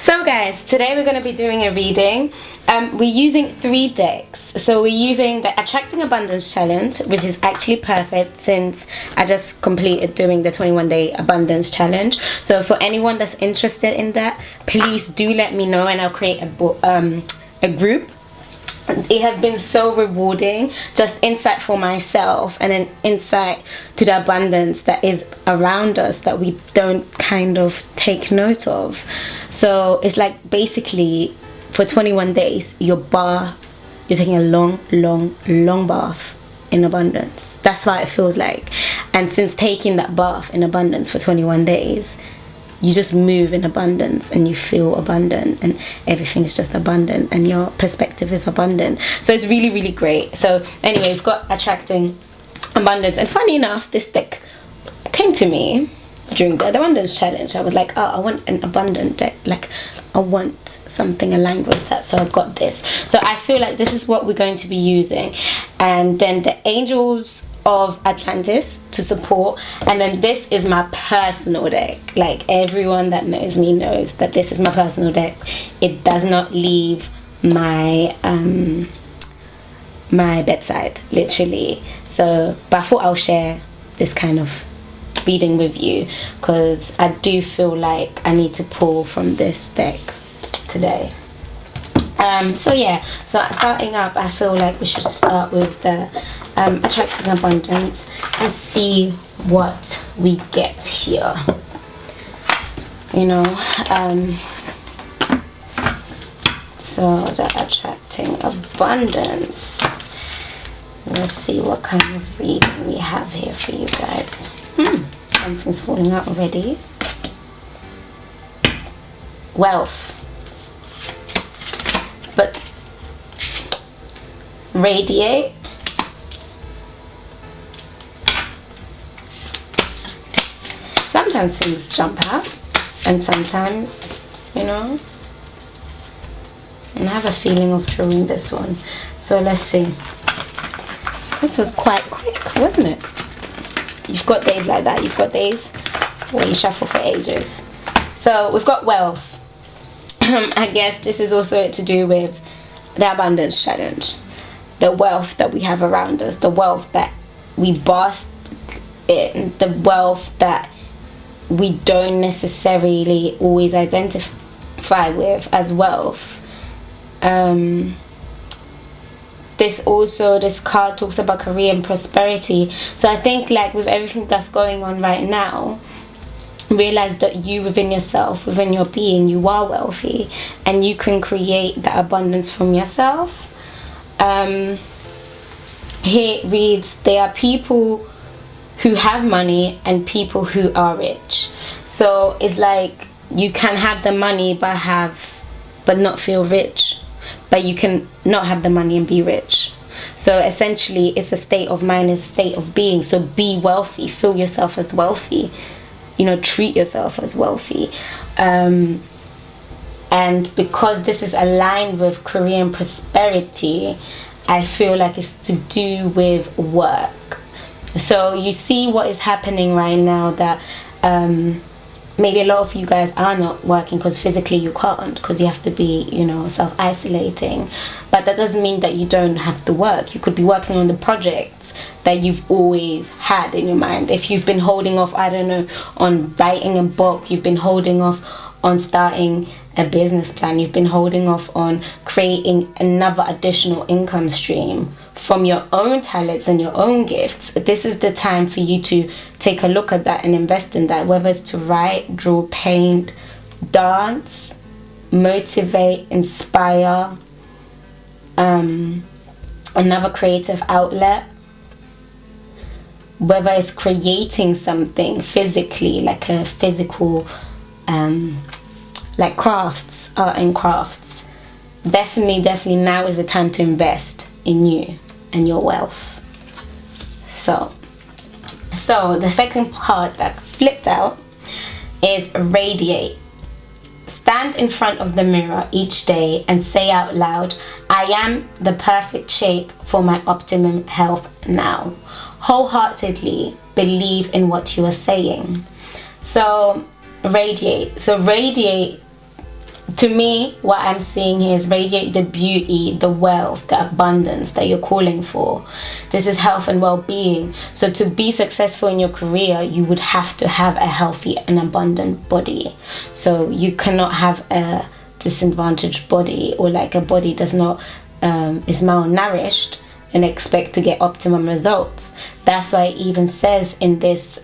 So guys, today we're going to be doing a reading. We're using 3 decks. So we're using the Attracting Abundance Challenge, which is actually perfect since I just completed doing the 21-day abundance challenge. So for anyone that's interested in that, please do let me know and I'll create a group. It has been so rewarding, just insight for myself and an insight to the abundance that is around us that we don't kind of take note of. So it's like basically for 21 days you're taking a long bath in abundance. That's what it feels like. And since taking that bath in abundance for 21 days, you just move in abundance and you feel abundant and everything is just abundant and your perspective is abundant. So it's really great. So anyway, we've got Attracting Abundance, and funny enough, this deck came to me during the abundance challenge. I was like, oh, I want an abundant deck, like I want something aligned with that, so I've got this. So I feel like this is what we're going to be using, and then the Angels of Atlantis to support, and then this is my personal deck. Like everyone that knows me knows that this is my personal deck. It does not leave my my bedside, literally. So but I thought I'll share this kind of reading with you because I do feel like I need to pull from this deck today. So yeah, so starting up, I feel like we should start with the Attracting Abundance and see what we get here, you know. So the Attracting Abundance, let's see what kind of reading we have here for you guys. Something's falling out already. Wealth, but radiate, sometimes things jump out and sometimes, you know, and I have a feeling of drawing this one. So let's see. This was quite quick, wasn't it? You've got days like that. You've got days where you shuffle for ages. So we've got wealth. I guess this is also to do with the abundance challenge, the wealth that we have around us, the wealth that we bask in, the wealth that we don't necessarily always identify with as wealth. This card talks about career and prosperity. So I think like with everything that's going on right now, realize that you within yourself, within your being, you are wealthy and you can create that abundance from yourself. Here it reads, there are people who have money and people who are rich. So it's like you can have the money but not feel rich, but you can not have the money and be rich. So essentially it's a state of mind, it's a state of being. So be wealthy, feel yourself as wealthy, you know, treat yourself as wealthy. And because this is aligned with career and prosperity, I feel like it's to do with work. So you see what is happening right now, that maybe a lot of you guys are not working because physically you can't, because you have to be, you know, self-isolating. But that doesn't mean that you don't have to work. You could be working on the projects that you've always had in your mind. If you've been holding off, I don't know, on writing a book, you've been holding off on starting a business plan, you've been holding off on creating another additional income stream from your own talents and your own gifts, this is the time for you to take a look at that and invest in that, whether it's to write, draw, paint, dance, motivate, inspire, another creative outlet, whether it's creating something physically, like a physical like crafts, art and crafts. Definitely now is the time to invest in you and your wealth. So the second card that flipped out is Radiate. Stand in front of the mirror each day and say out loud, I am the perfect shape for my optimum health now. Wholeheartedly believe in what you are saying. So radiate to me, what I'm seeing here is radiate the beauty, the wealth, the abundance that you're calling for. This is health and well-being. So to be successful in your career, you would have to have a healthy and abundant body. So you cannot have a disadvantaged body, or like a body does not is malnourished and expect to get optimum results. That's why it even says in this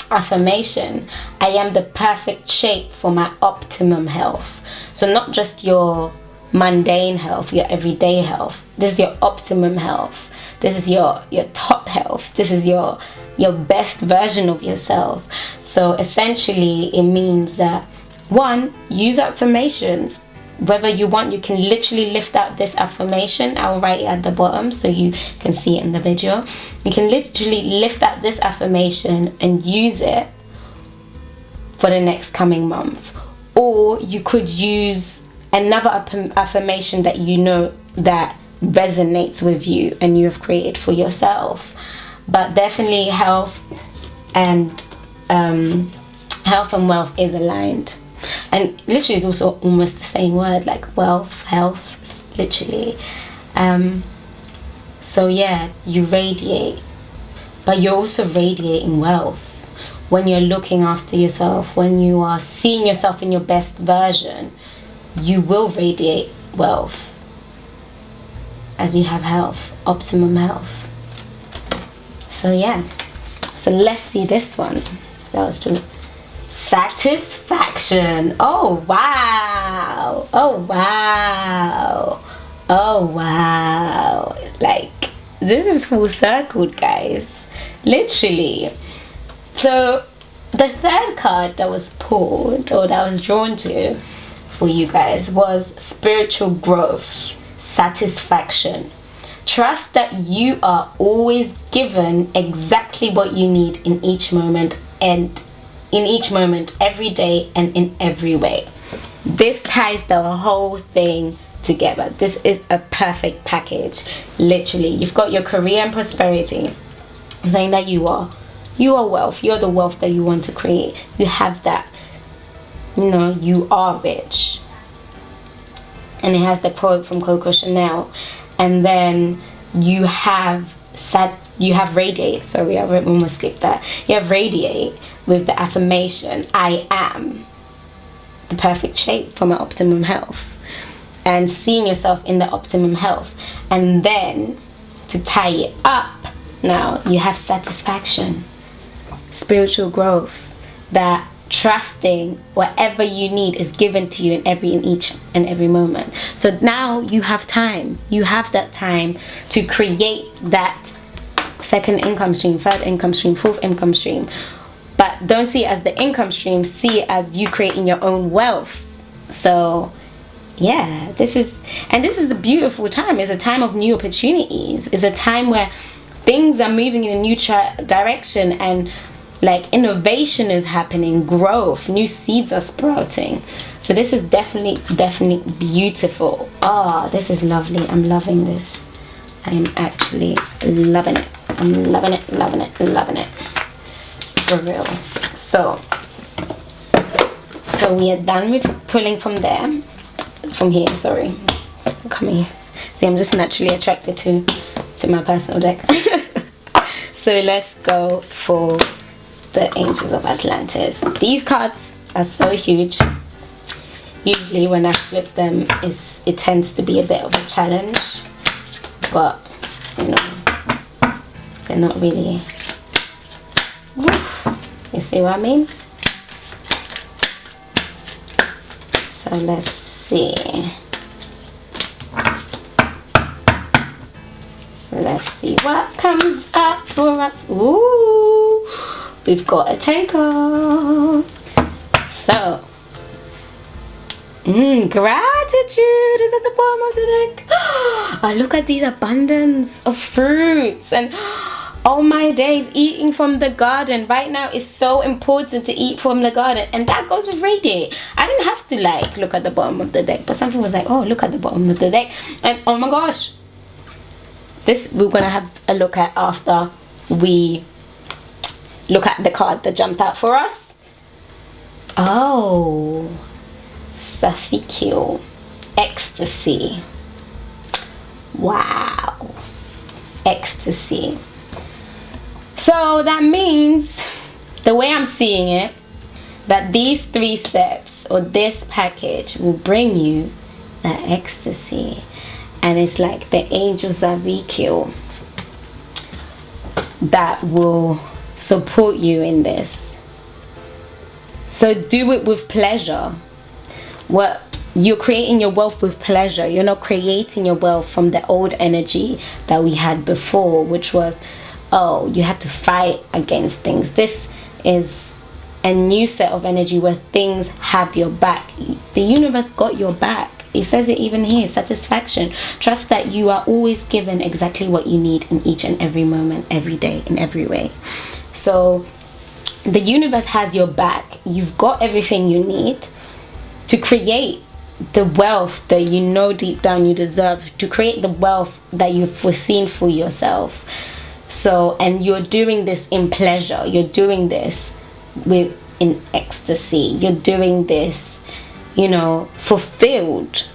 affirmation, I am the perfect shape for my optimum health. So not just your mundane health, your everyday health. This is your optimum health. This is your top health. This is your best version of yourself. So essentially it means that, one, use affirmations. Whether you want, you can literally lift out this affirmation. I'll write it at the bottom so you can see it in the video. You can literally lift out this affirmation and use it for the next coming month. Or you could use another affirmation that you know that resonates with you and you have created for yourself. But definitely health and wealth is aligned. And literally it's also almost the same word, like wealth, health, literally. So yeah, you radiate, but you're also radiating wealth. When you're looking after yourself, when you are seeing yourself in your best version, you will radiate wealth as you have health, optimum health. So yeah, so let's see this one. That was true. Satisfaction. Oh wow. Oh wow. Oh wow. Like, this is full circled, guys, literally. So the third card that was pulled, or that I was drawn to for you guys, was spiritual growth, satisfaction. Trust that you are always given exactly what you need in each moment, and in each moment, every day, and in every way. This ties the whole thing together. This is a perfect package. Literally, you've got your career and prosperity, saying that you are wealth. You're the wealth that you want to create. You have that. You know, you are rich. And it has the quote from Coco Chanel. And then you have radiate. Sorry, I almost skipped that. You have radiate with the affirmation, I am the perfect shape for my optimum health, and seeing yourself in the optimum health. And then to tie it up, now you have satisfaction, spiritual growth, that trusting whatever you need is given to you in each and every moment. So now you have time. You have that time to create that second income stream, third income stream, fourth income stream. But don't see it as the income stream, see it as you creating your own wealth. So yeah, this is a beautiful time. It's a time of new opportunities. It's a time where things are moving in a new direction, and like innovation is happening, growth, new seeds are sprouting. So this is definitely beautiful. This is lovely. I'm loving this. I'm actually loving it. I'm loving it. For real. So we are done with pulling from here, sorry. Come here. See, I'm just naturally attracted to my personal deck. So let's go for the Angels of Atlantis. These cards are so huge. Usually when I flip them, it tends to be a bit of a challenge, but you know, they're not really. You see what I mean? So let's see. Let's see what comes up for us. Ooh, we've got a taker. So, gratitude is at the bottom of the deck. Oh, look at these abundance of fruits, and oh my days, eating from the garden. Right now it's so important to eat from the garden, and that goes with radiate. I didn't have to like look at the bottom of the deck, but something was like, oh, look at the bottom of the deck, and oh my gosh, this we're gonna have a look at after we look at the card that jumped out for us. Oh, Safikil, ecstasy. Wow, ecstasy. So that means, the way I'm seeing it, that these 3 steps or this package will bring you that ecstasy. And it's like the angel Zavikil that will support you in this. So do it with pleasure. What you're creating your wealth with pleasure. You're not creating your wealth from the old energy that we had before, which was, oh, you had to fight against things. This is a new set of energy where things have your back. The universe got your back. It says it even here, satisfaction. Trust that you are always given exactly what you need in each and every moment, every day, in every way. So the universe has your back. You've got everything you need to create the wealth that you know deep down you deserve, to create the wealth that you've foreseen for yourself. So, and you're doing this in pleasure. You're doing this in ecstasy. You're doing this, you know, fulfilled.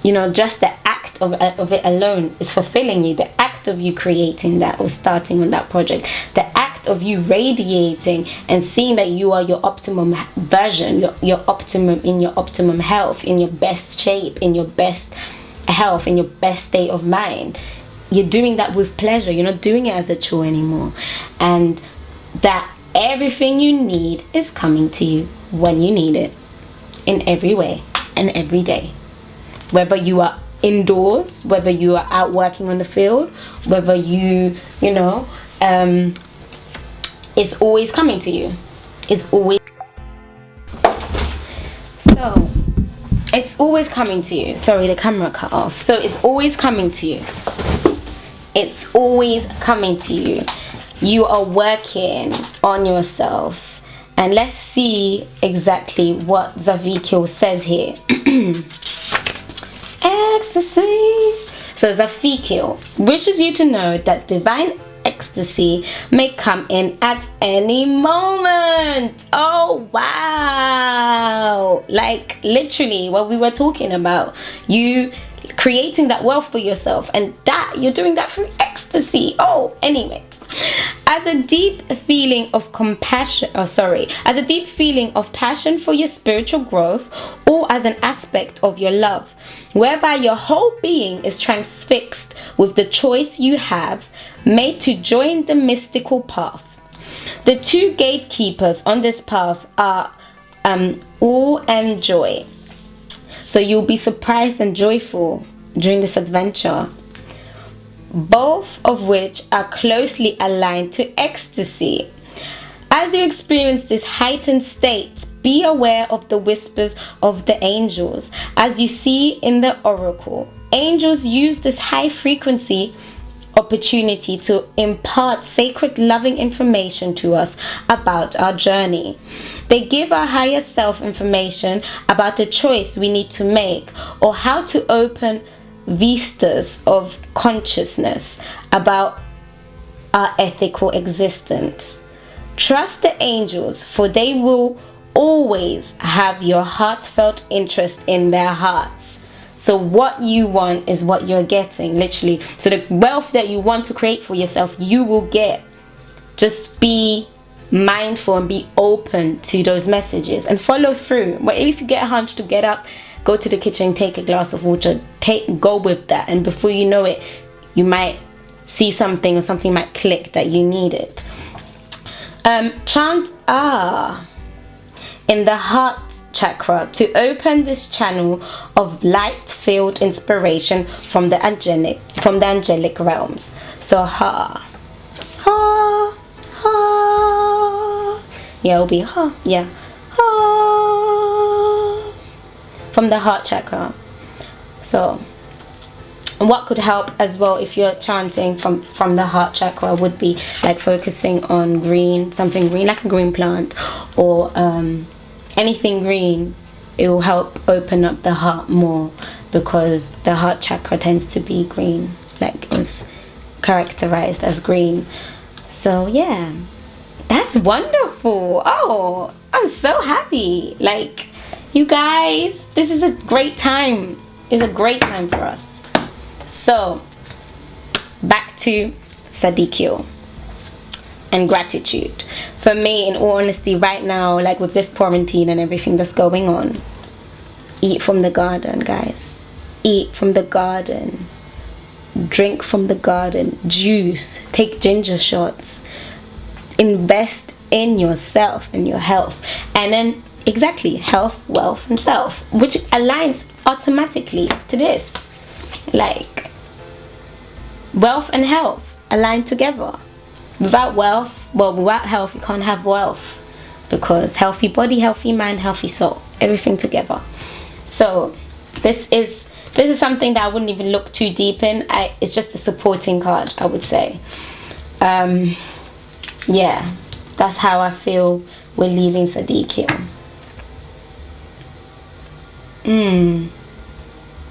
You know, just the act of it alone is fulfilling you. The act of you creating that or starting on that project, the act of you radiating and seeing that you are your optimum version, your optimum, in your optimum health, in your best shape, in your best health, in your best state of mind. You're doing that with pleasure. You're not doing it as a chore anymore. And that everything you need is coming to you when you need it, in every way and every day. Whether you are indoors, whether you are out working on the field, whether you know, it's always coming to you. It's always, so it's always coming to you. Sorry, the camera cut off. So it's always coming to you. It's always coming to you. You are working on yourself. And let's see exactly what Zavikil says here. Ecstasy. So Zafikil wishes you to know that divine ecstasy may come in at any moment. Oh wow, like literally what we were talking about, you creating that wealth for yourself, and that you're doing that through ecstasy. Oh, anyway, as a deep feeling of as a deep feeling of passion for your spiritual growth, or as an aspect of your love, whereby your whole being is transfixed with the choice you have made to join the mystical path. The 2 gatekeepers on this path are awe and joy. So you'll be surprised and joyful during this adventure, both of which are closely aligned to ecstasy. As you experience this heightened state, be aware of the whispers of the angels. As you see in the oracle, angels use this high frequency opportunity to impart sacred loving information to us about our journey. They give our higher self information about the choice we need to make, or how to open vistas of consciousness about our ethical existence. Trust the angels, for they will always have your heartfelt interest in their hearts. So what you want is what you're getting, literally. So the wealth that you want to create for yourself, you will get. Just be mindful and be open to those messages and follow through. But if you get a hunch to get up, go to the kitchen, take a glass of water, go with that, and before you know it, you might see something, or something might click that you need it. Chant in the heart chakra to open this channel of light-filled inspiration from the angelic realms. So ha. Yeah, it'll be ha. Yeah, ha. From the heart chakra. So what could help as well if you're chanting from the heart chakra would be like focusing on green, something green, like a green plant, or anything green. It will help open up the heart more, because the heart chakra tends to be green, like it's characterized as green. So yeah, that's wonderful. Oh, I'm so happy. Like, You guys, this is a great time. It's a great time for us. So, back to Sadikio and gratitude. For me, in all honesty, right now, like with this quarantine and everything that's going on, eat from the garden, guys. Eat from the garden. Drink from the garden. Juice. Take ginger shots. Invest in yourself and your health. And then, exactly, health, wealth, and self, which aligns automatically to this. Like, wealth and health align together. Without health, you can't have wealth, because healthy body, healthy mind, healthy soul, everything together. So this is something that I wouldn't even look too deep in. It's just a supporting card, I would say. Yeah, that's how I feel we're leaving Sadikio.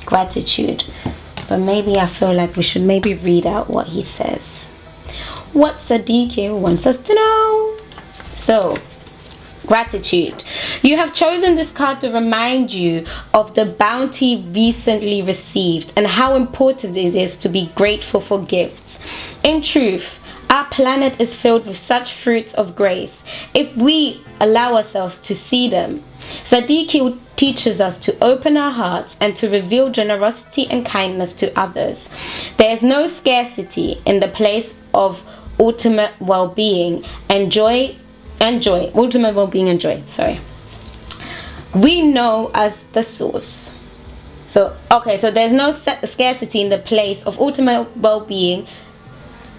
Gratitude. But maybe I feel like we should maybe read out what he says. What Sadikio wants us to know. So, gratitude. You have chosen this card to remind you of the bounty recently received and how important it is to be grateful for gifts. In truth, our planet is filled with such fruits of grace if we allow ourselves to see them. Sadikio teaches us to open our hearts and to reveal generosity and kindness to others. There is no scarcity in the place of ultimate well-being and joy. Ultimate well-being and joy. We know as the source. So there's no scarcity in the place of ultimate well-being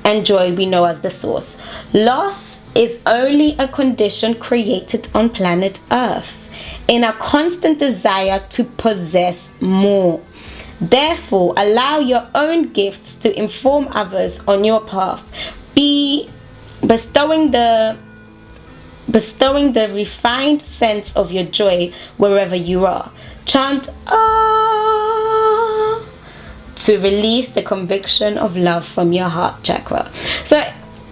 and joy. We know as the source. Loss is only a condition created on planet Earth in a constant desire to possess more. Therefore, allow your own gifts to inform others on your path. Be bestowing the refined sense of your joy wherever you are. Chant ah to release the conviction of love from your heart chakra. So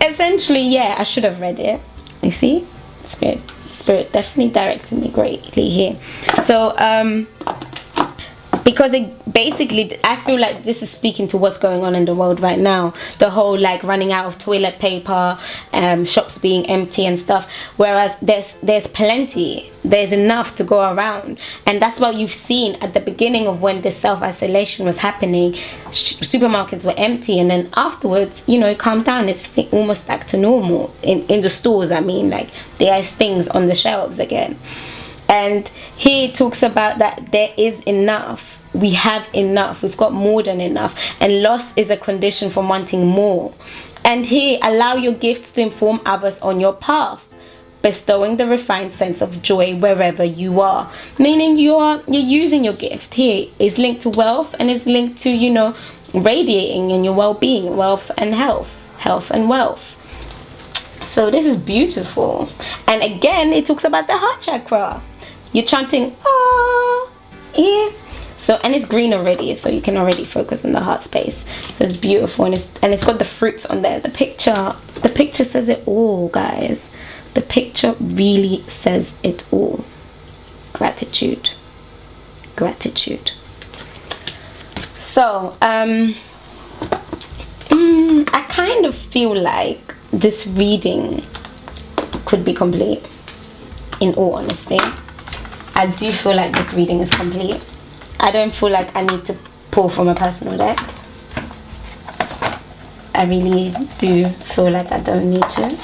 essentially, yeah, I should have read it. You see, spirit definitely directed me greatly here. So because it basically, I feel like this is speaking to what's going on in the world right now. The whole like running out of toilet paper, shops being empty and stuff. Whereas there's plenty, there's enough to go around, and that's what you've seen at the beginning of when this self-isolation was happening. Supermarkets were empty, and then afterwards, it calmed down. It's almost back to normal in the stores. I mean, like there's things on the shelves again. And he talks about that there is enough. We have enough. We've got more than enough. And loss is a condition from wanting more. And here, allow your gifts to inform others on your path, bestowing the refined sense of joy wherever you are. Meaning you're using your gift. Here is linked to wealth and is linked to, radiating in your well-being, wealth and health and wealth. So this is beautiful. And again, it talks about the heart chakra. You're chanting ah, yeah. So, and it's green already, so you can already focus on the heart space. So it's beautiful, and it's got the fruits on there. The picture says it all, guys. The picture really says it all. Gratitude. So I kind of feel like this reading could be complete, in all honesty. I do feel like this reading is complete. I don't feel like I need to pull from a personal deck. I really do feel like I don't need to.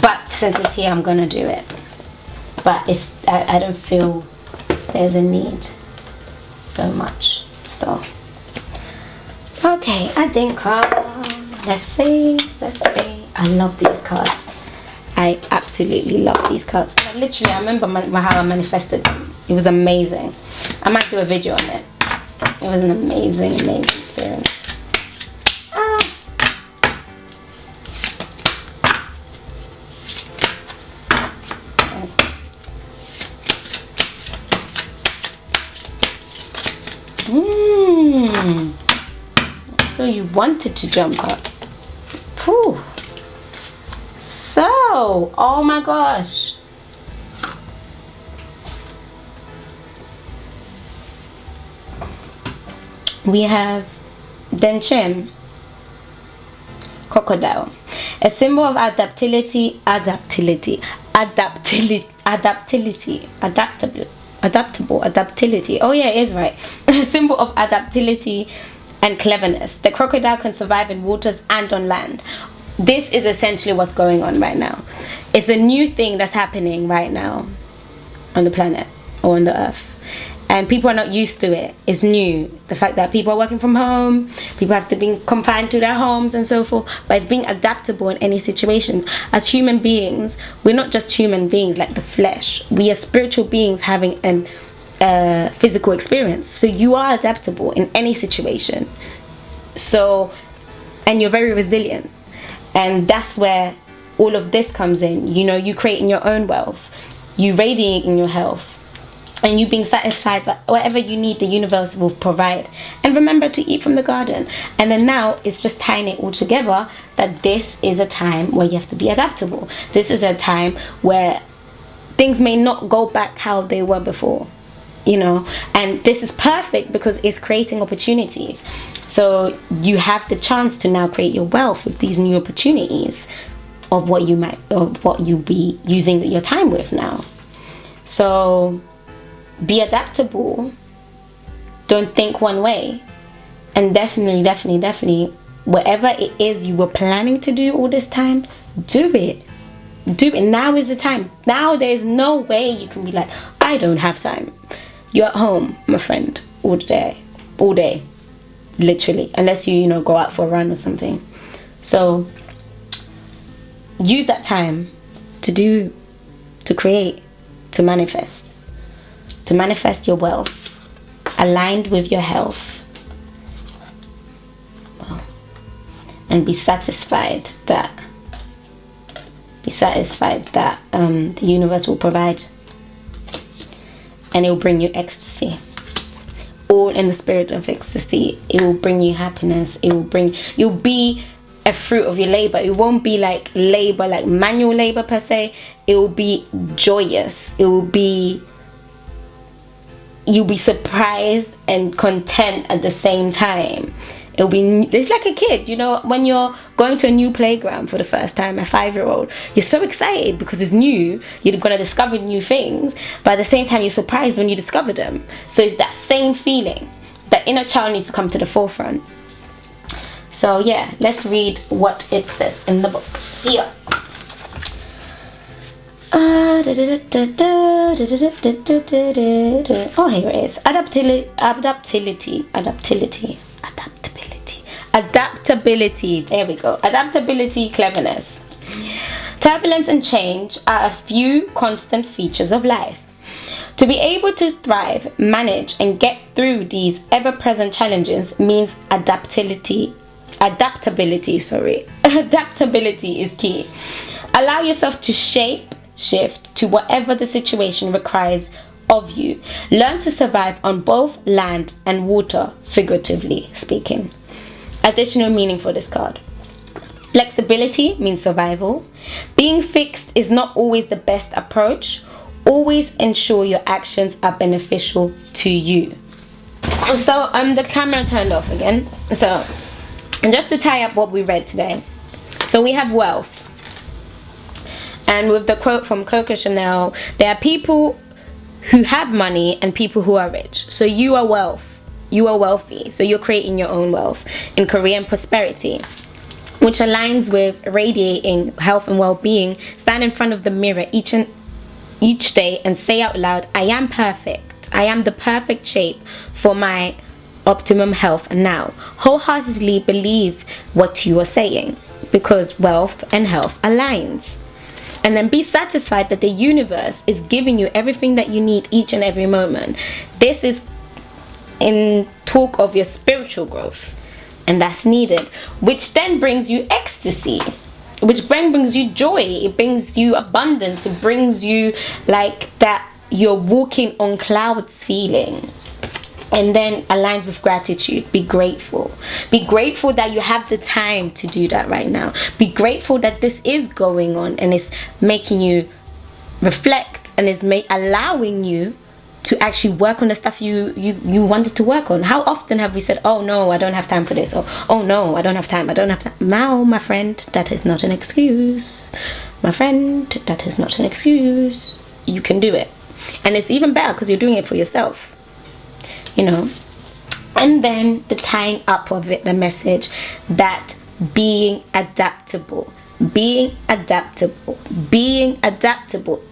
But since it's here, I'm gonna do it. But I don't feel there's a need so much. So okay, I think let's see. I love these cards. I absolutely love these cards. I remember how I manifested them. It was amazing. I might do a video on it. It was an amazing experience. So you wanted to jump up. Whew. So, oh my gosh. We have Denchim, crocodile, a symbol of adaptability. Oh yeah, it is right. A symbol of adaptability and cleverness. The crocodile can survive in waters and on land. This is essentially what's going on right now. It's a new thing that's happening right now on the planet or on the earth. And people are not used to it. It's new. The fact that people are working from home, people have to be confined to their homes and so forth. But it's being adaptable in any situation. As human beings, we're not just human beings like the flesh. We are spiritual beings having an physical experience. So you are adaptable in any situation. So, and you're very resilient. And that's where all of this comes in. You know, you creating your own wealth. You radiating your health. And you being satisfied that whatever you need, the universe will provide. And remember to eat from the garden. And then now it's just tying it all together that this is a time where you have to be adaptable. This is a time where things may not go back how they were before, you know. And this is perfect because it's creating opportunities. So you have the chance to now create your wealth with these new opportunities of what you'll be using your time with now. So be adaptable. Don't think one way. And definitely, whatever it is you were planning to do all this time, do it. Do it. Now is the time. Now there's no way you can be like, I don't have time. You're at home, my friend, all day. Literally. Unless you go out for a run or something. So use that time to create, to manifest. To manifest your wealth aligned with your health, and be satisfied that the universe will provide, and it will bring you ecstasy, all in the spirit of ecstasy. It will bring you happiness. You'll be a fruit of your labor. It won't be like labor, like manual labor per se. It will be joyous. You'll be surprised and content at the same time. It's like a kid, when you're going to a new playground for the first time, a 5-year-old, you're so excited because it's new, you're going to discover new things, but at the same time you're surprised when you discover them. So it's that same feeling. The inner child needs to come to the forefront. So yeah, let's read what it says in the book. Here. Oh, here it is. Adaptability. There we go. Adaptability, cleverness. Turbulence and change are a few constant features of life. To be able to thrive, manage, and get through these ever-present challenges means adaptability is key. Allow yourself to shift to whatever the situation requires of you. Learn to survive on both land and water, figuratively speaking. Additional meaning for this card. Flexibility means survival. Being fixed is not always the best approach. Always ensure your actions are beneficial to you. So the camera turned off again. So, and just to tie up what we read today. So we have wealth. And with the quote from Coco Chanel, there are people who have money and people who are rich. So you are wealth. You are wealthy. So you're creating your own wealth in career and prosperity, which aligns with radiating health and well-being. Stand in front of the mirror each day and say out loud, I am perfect. I am the perfect shape for my optimum health now. Wholeheartedly believe what you are saying, because wealth and health aligns. And then be satisfied that the universe is giving you everything that you need each and every moment. This is in talk of your spiritual growth, and that's needed, which then brings you ecstasy, which then brings you joy. It brings you abundance. It brings you like that you're walking on clouds feeling. And then aligns with gratitude. Be grateful. Be grateful that you have the time to do that right now. Be grateful that this is going on and it's making you reflect and is allowing you to actually work on the stuff you wanted to work on. How often have we said, oh no, I don't have time for this, or oh no, I don't have time. Now, my friend, that is not an excuse. My friend, that is not an excuse. You can do it. And it's even better because you're doing it for yourself, you know. And then the tying up of it, the message that being adaptable,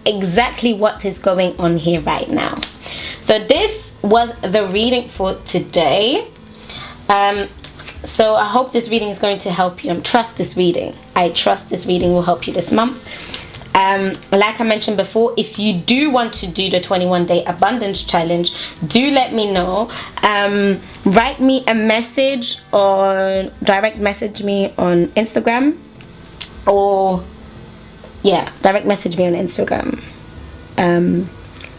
exactly what is going on here right now. So this was the reading for today. So I hope this reading is going to help you. I trust this reading will help you this month. Like I mentioned before, if you do want to do the 21-day abundance challenge, do let me know. Write me a message or direct message me on Instagram, or direct message me on Instagram.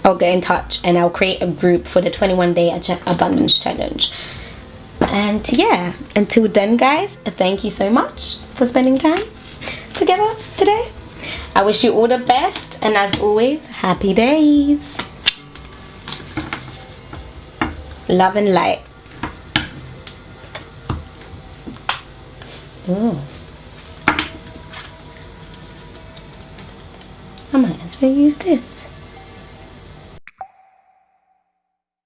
I'll get in touch and I'll create a group for the 21-day abundance challenge. And yeah, until then, guys, thank you so much for spending time together today. I wish you all the best, and as always, happy days. Love and light. Ooh. I might as well use this.